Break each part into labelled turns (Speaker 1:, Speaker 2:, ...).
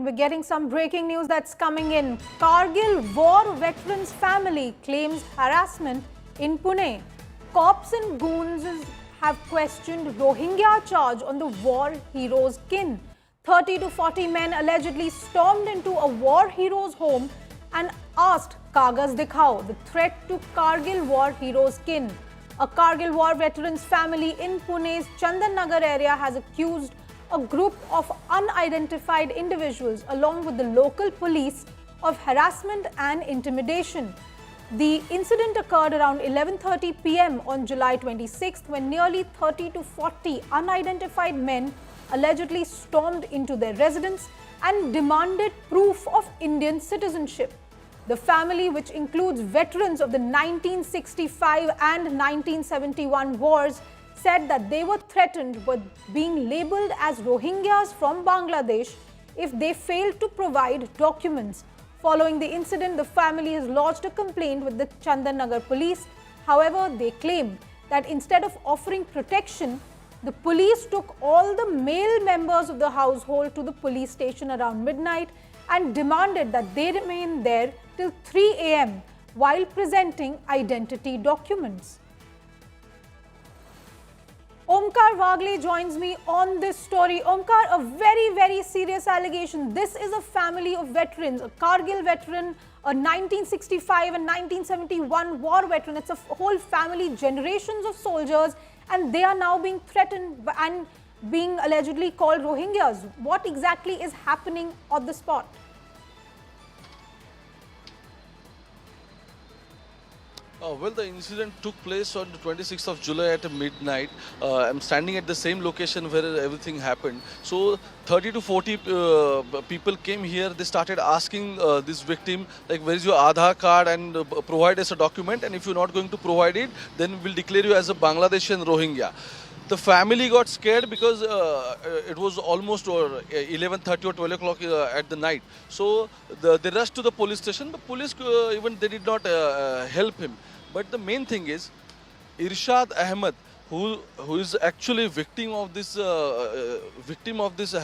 Speaker 1: And we're getting some breaking news that's coming in. Kargil war veterans family claims harassment in Pune. Cops and goons have questioned Rohingya charge on the war hero's kin. 30 to 40 men allegedly stormed into a war hero's home and asked Kagas Dikhao, the threat to Kargil war hero's kin. A Kargil war veterans family in Pune's Chandan Nagar area has accused a group of unidentified individuals along with the local police of harassment and intimidation. The incident occurred around 11:30 p.m. on July 26th when nearly 30 to 40 unidentified men allegedly stormed into their residence and demanded proof of Indian citizenship. The family, which includes veterans of the 1965 and 1971 wars, said that they were threatened with being labelled as Rohingyas from Bangladesh if they failed to provide documents. Following the incident, the family has lodged a complaint with the Chandan Nagar police. However, they claim that instead of offering protection, the police took all the male members of the household to the police station around midnight and demanded that they remain there till 3 a.m. while presenting identity documents. Omkar Wagle joins me on this story. Omkar, a very, very serious allegation. This is a family of veterans, a Kargil veteran, a 1965 and 1971 war veteran. It's a whole family, generations of soldiers, and they are now being threatened and being allegedly called Rohingyas. What exactly is happening on the spot?
Speaker 2: Well, the incident took place on the 26th of July at midnight. I'm standing at the same location where everything happened. So 30 to 40 people came here. They started asking this victim, like, where is your Aadhaar card, and provide us a document. And if you're not going to provide it, then we'll declare you as a Bangladeshi and Rohingya. The family got scared because it was almost 11:30 or 12 o'clock at the night. So they rushed to the police station. The police even they did not help him. But the main thing is, Irshad Ahmed, who is actually victim of this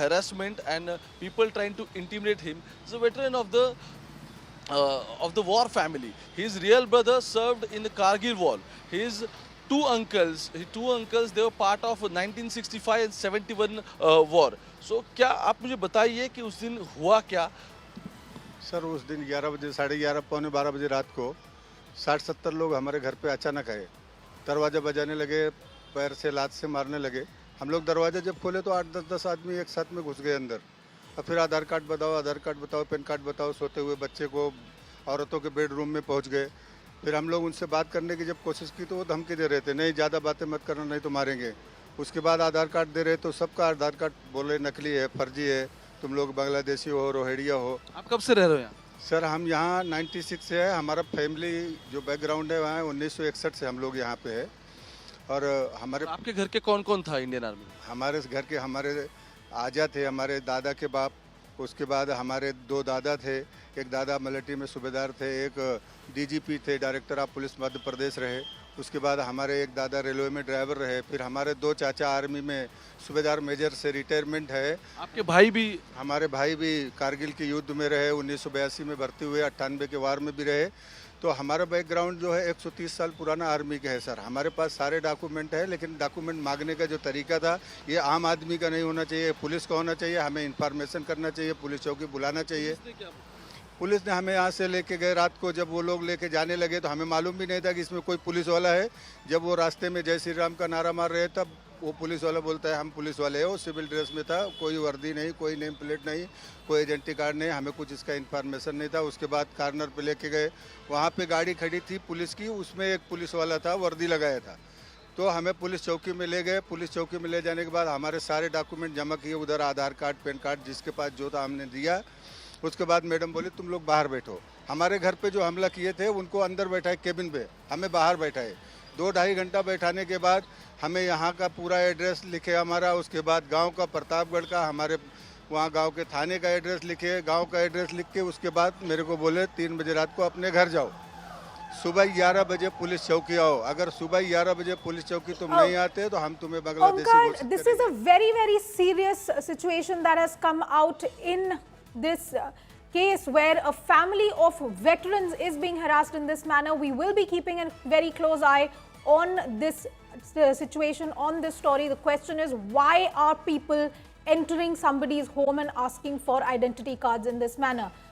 Speaker 2: harassment and people trying to intimidate him, is a veteran of the war family. His real brother served in the Kargil war. His two uncles, they were part of 1965 and 71 war. So, क्या आप मुझे बताइए कि उस दिन हुआ क्या?
Speaker 3: Sir, उस दिन 11 बजे, 11:30, पौने 12 बजे रात को 60-70 लोग हमारे घर पे अचानक आए। दरवाज़ा बजाने लगे, पैर से लात से मारने लगे। हम लोग दरवाज़ा जब खोले तो 8-10 आदमी एक साथ में घुस गए अंदर। और फिर आधार कार्ड बताओ, पैन कार्ड बताओ, सोते हुए बच्चे को औरतों के बेडरूम में पहुंच गए। फिर हम लोग उनसे बात करने की जब कोशिश की तो वो धमकी दे रहे थे, नहीं ज़्यादा बातें मत करना, नहीं तो मारेंगे। उसके बाद आधार कार्ड दे रहे तो सबका आधार कार्ड बोले नकली है, फर्जी है, तुम लोग बांग्लादेशी हो, रोहिड़िया हो।
Speaker 2: आप कब से रह रहे हो यहाँ?
Speaker 3: सर, हम यहाँ 96 से है। हमारा फैमिली जो बैकग्राउंड है वहाँ 1961 से हम लोग यहाँ पे है। और हमारे
Speaker 2: आपके घर के कौन कौन था इंडियन आर्मी?
Speaker 3: हमारे घर के हमारे आजा थे, हमारे दादा के बाप। उसके बाद हमारे 2 दादा थे। एक दादा मिलिट्री में सूबेदार थे, एक डीजीपी थे, director of police Madhya Pradesh रहे। उसके बाद हमारे एक दादा रेलवे में ड्राइवर रहे। फिर हमारे 2 चाचा आर्मी में सूबेदार मेजर से रिटायरमेंट है।
Speaker 2: आपके भाई भी?
Speaker 3: हमारे भाई भी कारगिल के युद्ध में रहे, 1982 में भर्ती हुए, 98 के वार में भी रहे। तो हमारा बैकग्राउंड जो है 130 साल पुराना आर्मी का है सर। हमारे पास सारे डॉक्यूमेंट है, लेकिन डॉक्यूमेंट मांगने का जो तरीका था ये आम आदमी का नहीं होना चाहिए, पुलिस का होना चाहिए। हमें इन्फॉर्मेशन करना चाहिए, पुलिस चौकी बुलाना चाहिए। पुलिस ने हमें यहाँ से लेके गए रात को। जब वो लोग लेके जाने लगे तो हमें मालूम भी नहीं था कि इसमें कोई पुलिस वाला है। जब वो रास्ते में जय श्री राम का नारा मार रहे तब वो पुलिस वाला बोलता है हम पुलिस वाले हैं। वो सिविल ड्रेस में था, कोई वर्दी नहीं, कोई नेम प्लेट नहीं, कोई आइडेंटिटी कार्ड नहीं, हमें कुछ इसका इन्फॉर्मेशन नहीं था। उसके बाद कार्नर पे लेके गए, वहाँ पे गाड़ी खड़ी थी पुलिस की, उसमें एक पुलिस वाला था, वर्दी लगाया था। तो हमें पुलिस चौकी में ले गए। पुलिस चौकी में ले जाने के बाद हमारे सारे डॉक्यूमेंट जमा किए, उधर आधार कार्ड, पैन कार्ड जिसके पास जो था हमने दिया। उसके बाद मैडम बोली तुम लोग बाहर बैठो। हमारे घर पे जो हमला किए थे उनको अंदर बैठाए केबिन पे, हमें बाहर बैठाए। 2-2.5 घंटा बैठाने के बाद हमें यहाँ का पूरा एड्रेस लिखे हमारा। उसके बाद गांव का, प्रतापगढ़ का, हमारे वहाँ गांव के थाने का एड्रेस लिखे, गांव का एड्रेस लिख के उसके बाद मेरे को बोले 3 बजे रात को अपने घर जाओ, सुबह 11 बजे पुलिस चौकी आओ। अगर सुबह 11 बजे पुलिस चौकी तुम नहीं आते तो हम तुम्हें बांग्लादेशी बोल सकते हैं।
Speaker 1: This is a very, very serious situation that has come out in this case where a family of veterans is being harassed in this manner. We will be keeping a very close eye on this situation, on this story. The question is, why are people entering somebody's home and asking for identity cards in this manner?